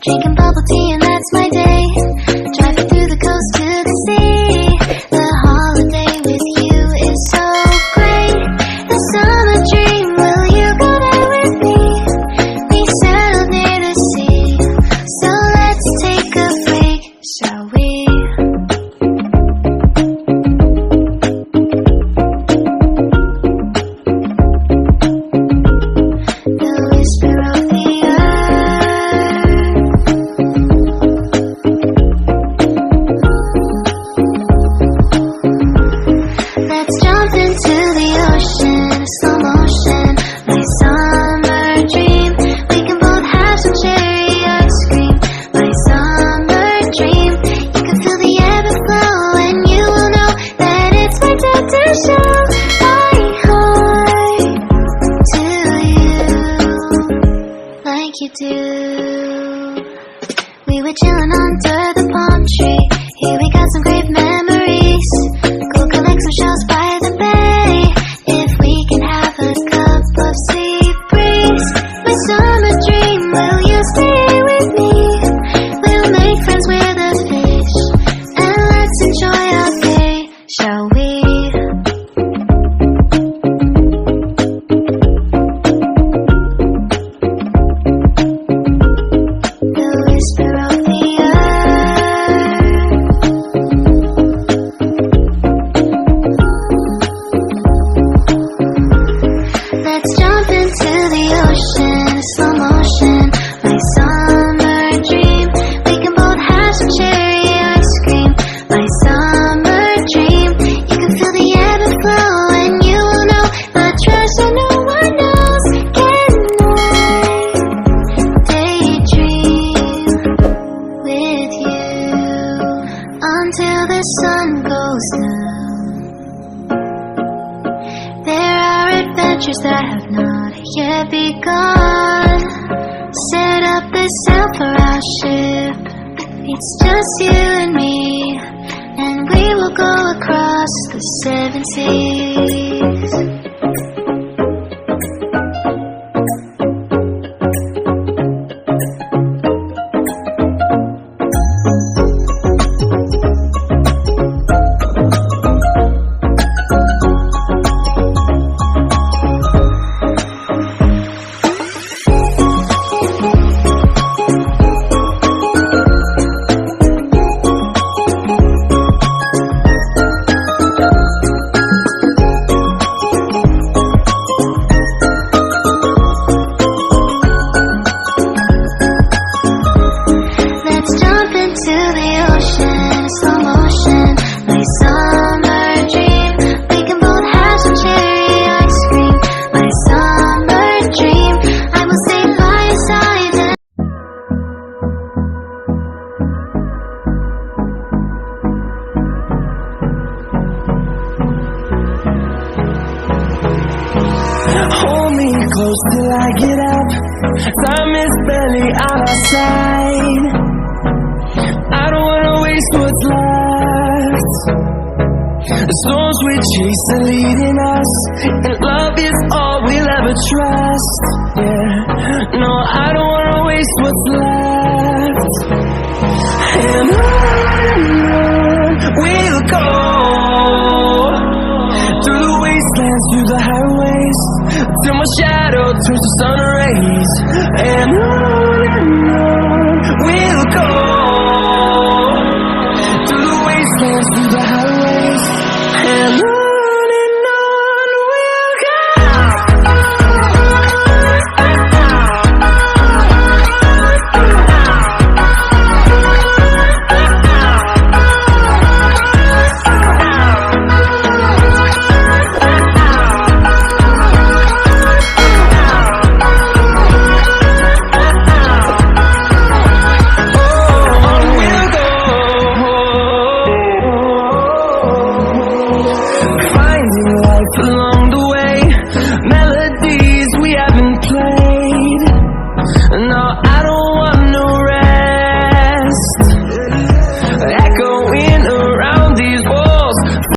drinking bubble tea and that's my day. Driving through the coast to the sea. The holiday with you is so great. The summer dream, will you go there with me? We settled near the sea, so let's take a break, shall we? You do. We were chilling under the palm tree. Here we got some great memories. Go collect some shells by the bay. If we can have a cup of sea breeze. My summer dream, will you stay with me? We'll make friends with the fish, and let's enjoy our day, shall we? Until the sun goes down, there are adventures that have not yet begun. Set up the sail for our ship. It's just you and me, and we will go across the 7 seas. Hold me close till I get up. Time is barely on our side. I don't wanna waste what's left. The storms we chase are leading us, and love is all we'll ever trust. Yeah, no, I don't wanna waste what's left. And on we'll go, through the wastelands, through the highways, till my shadow turns to sun rays. And on we'll go, through the wastelands, through the highways, and on we'll go. Along